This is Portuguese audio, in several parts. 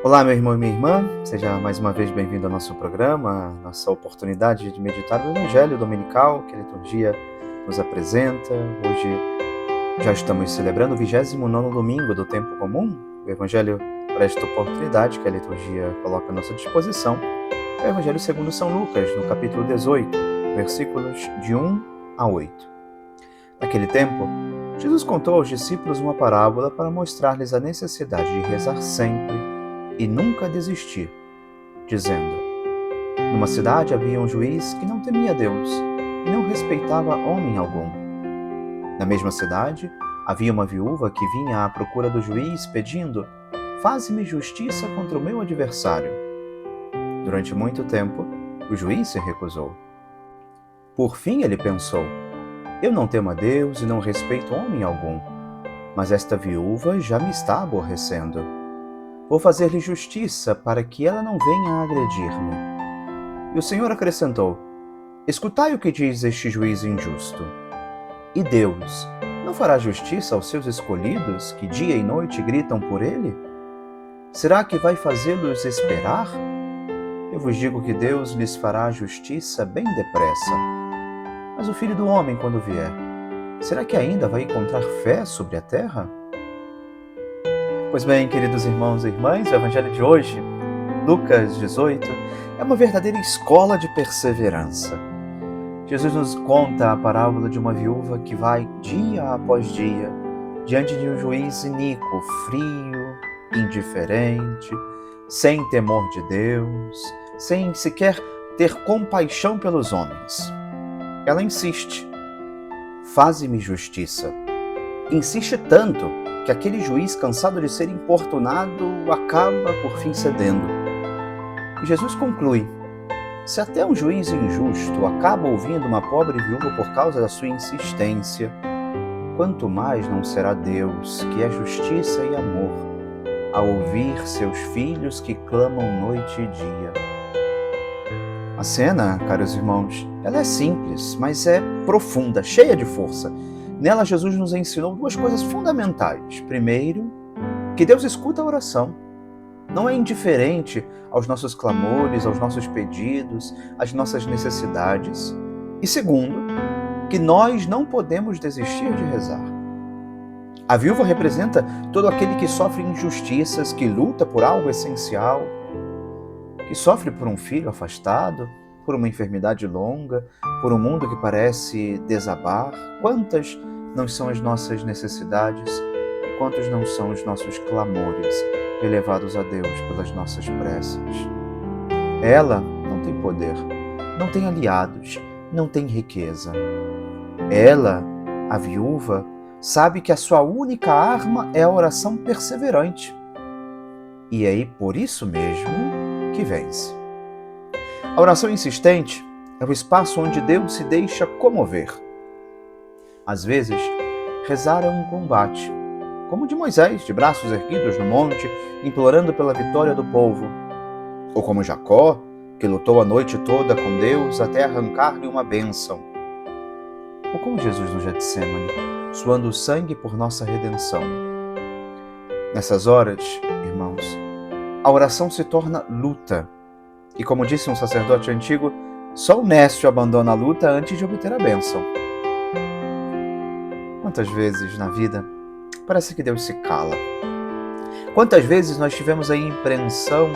Olá, meu irmão e minha irmã, seja mais uma vez bem-vindo ao nosso programa, nossa oportunidade de meditar o Evangelho Dominical que a liturgia nos apresenta. Hoje já estamos celebrando o 29º domingo do tempo comum. O Evangelho para esta oportunidade que a liturgia coloca à nossa disposição é o Evangelho segundo São Lucas, no capítulo 18, versículos de 1 a 8. Naquele tempo, Jesus contou aos discípulos uma parábola para mostrar-lhes a necessidade de rezar sempre e nunca desistir, dizendo: numa cidade havia um juiz que não temia Deus e não respeitava homem algum. Na mesma cidade havia uma viúva que vinha à procura do juiz pedindo: faze-me justiça contra o meu adversário. Durante muito tempo, o juiz se recusou. Por fim ele pensou: eu não temo a Deus e não respeito homem algum, mas esta viúva já me está aborrecendo. Vou fazer-lhe justiça para que ela não venha a agredir-me. E o Senhor acrescentou: escutai o que diz este juiz injusto. E Deus não fará justiça aos seus escolhidos, que dia e noite gritam por ele? Será que vai fazê-los esperar? Eu vos digo que Deus lhes fará justiça bem depressa. Mas o Filho do Homem, quando vier, será que ainda vai encontrar fé sobre a terra? Pois bem, queridos irmãos e irmãs, o Evangelho de hoje, Lucas 18, é uma verdadeira escola de perseverança. Jesus nos conta a parábola de uma viúva que vai, dia após dia, diante de um juiz iníquo, frio, indiferente, sem temor de Deus, sem sequer ter compaixão pelos homens. Ela insiste: faze-me justiça. Insiste tanto que aquele juiz, cansado de ser importunado, acaba por fim cedendo. E Jesus conclui: se até um juiz injusto acaba ouvindo uma pobre viúva por causa da sua insistência, quanto mais não será Deus, que é justiça e amor, a ouvir seus filhos que clamam noite e dia. A cena, caros irmãos, ela é simples, mas é profunda, cheia de força. Nela, Jesus nos ensinou duas coisas fundamentais. Primeiro, que Deus escuta a oração. Não é indiferente aos nossos clamores, aos nossos pedidos, às nossas necessidades. E segundo, que nós não podemos desistir de rezar. A viúva representa todo aquele que sofre injustiças, que luta por algo essencial, que sofre por um filho afastado, por uma enfermidade longa, por um mundo que parece desabar. Quantas não são as nossas necessidades e quantos não são os nossos clamores elevados a Deus pelas nossas preces? Ela não tem poder, não tem aliados, não tem riqueza. Ela, a viúva, sabe que a sua única arma é a oração perseverante. E é por isso mesmo que vence. A oração insistente é o espaço onde Deus se deixa comover. Às vezes, rezar é um combate, como o de Moisés, de braços erguidos no monte, implorando pela vitória do povo. Ou como Jacó, que lutou a noite toda com Deus até arrancar-lhe uma bênção. Ou como Jesus no Getsemane, suando o sangue por nossa redenção. Nessas horas, irmãos, a oração se torna luta. E como disse um sacerdote antigo, só o nécio abandona a luta antes de obter a bênção. Quantas vezes na vida parece que Deus se cala? Quantas vezes nós tivemos a impressão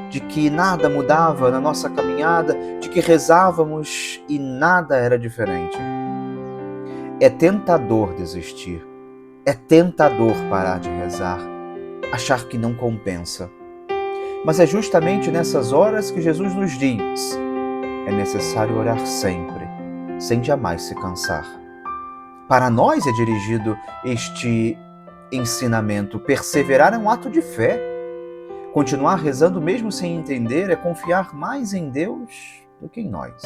de que nada mudava na nossa caminhada, de que rezávamos e nada era diferente? É tentador desistir, é tentador parar de rezar, achar que não compensa. Mas é justamente nessas horas que Jesus nos diz: é necessário orar sempre, sem jamais se cansar. Para nós é dirigido este ensinamento. Perseverar é um ato de fé. Continuar rezando mesmo sem entender é confiar mais em Deus do que em nós.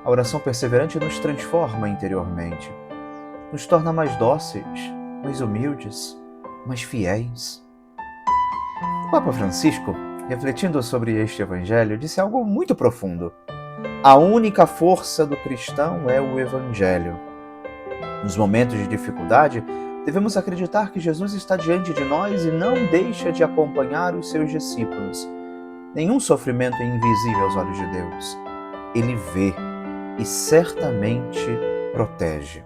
A oração perseverante nos transforma interiormente, nos torna mais dóceis, mais humildes, mais fiéis. O Papa Francisco, refletindo sobre este evangelho, disse algo muito profundo. A única força do cristão é o evangelho. Nos momentos de dificuldade, Devemos acreditar que Jesus está diante de nós e não deixa de acompanhar os seus discípulos. Nenhum sofrimento é invisível aos olhos de Deus. Ele vê e certamente protege.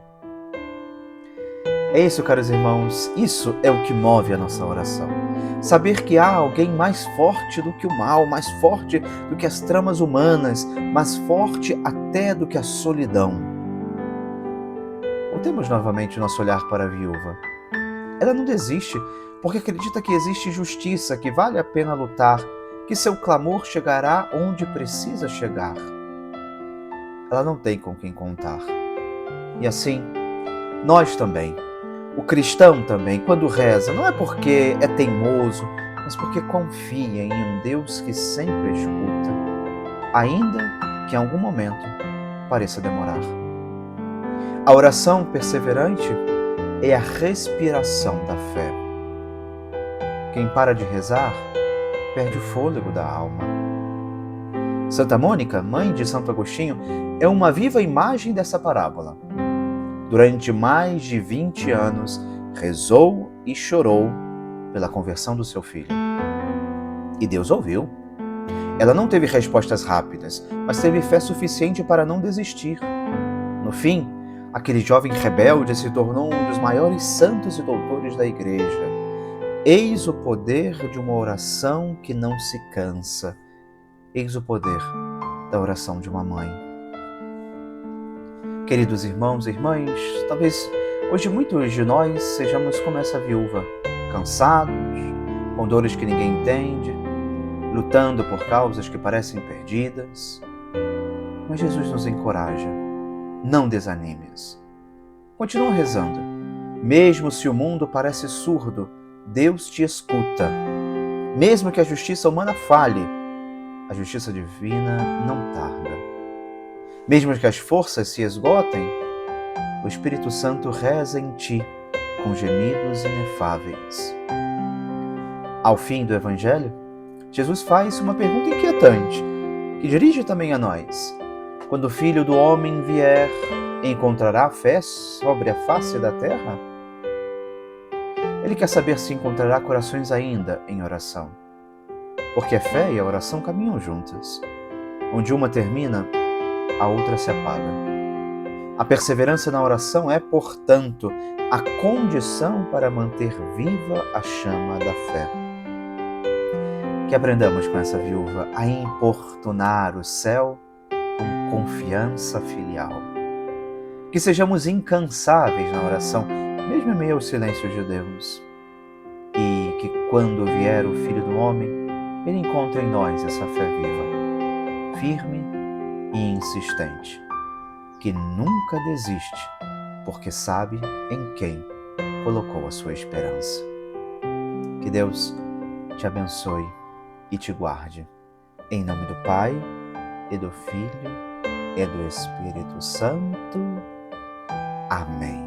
É isso, caros irmãos, isso é o que move a nossa oração. Saber que há alguém mais forte do que o mal, mais forte do que as tramas humanas, mais forte até do que a solidão. Voltemos novamente nosso olhar para a viúva. Ela não desiste porque acredita que existe justiça, que vale a pena lutar, que seu clamor chegará onde precisa chegar. Ela não tem com quem contar. E assim, nós também. O cristão também, quando reza, não é porque é teimoso, mas porque confia em um Deus que sempre escuta, ainda que em algum momento pareça demorar. A oração perseverante é a respiração da fé. Quem para de rezar, perde o fôlego da alma. Santa Mônica, mãe de Santo Agostinho, é uma viva imagem dessa parábola. Durante mais de 20 anos, rezou e chorou pela conversão do seu filho. E Deus ouviu. Ela não teve respostas rápidas, mas teve fé suficiente para não desistir. No fim, aquele jovem rebelde se tornou um dos maiores santos e doutores da Igreja. Eis o poder de uma oração que não se cansa. Eis o poder da oração de uma mãe. Queridos irmãos e irmãs, talvez hoje muitos de nós sejamos como essa viúva, cansados, com dores que ninguém entende, lutando por causas que parecem perdidas. Mas Jesus nos encoraja, não desanimes. Continua rezando. Mesmo se o mundo parece surdo, Deus te escuta. Mesmo que a justiça humana falhe, a justiça divina não tarda. Mesmo que as forças se esgotem, o Espírito Santo reza em ti com gemidos inefáveis. Ao fim do Evangelho, Jesus faz uma pergunta inquietante, que dirige também a nós. Quando o Filho do Homem vier, encontrará fé sobre a face da terra? Ele quer saber se encontrará corações ainda em oração. Porque a fé e a oração caminham juntas. Onde uma termina, a outra se apaga. A perseverança na oração é, portanto, a condição para manter viva a chama da fé. Que aprendamos com essa viúva a importunar o céu com confiança filial. Que sejamos incansáveis na oração, mesmo em meio aos silêncios de Deus. E que quando vier o Filho do Homem, Ele encontre em nós essa fé viva, firme e insistente, que nunca desiste, porque sabe em quem colocou a sua esperança. Que Deus te abençoe e te guarde. Em nome do Pai, e do Filho, e do Espírito Santo. Amém.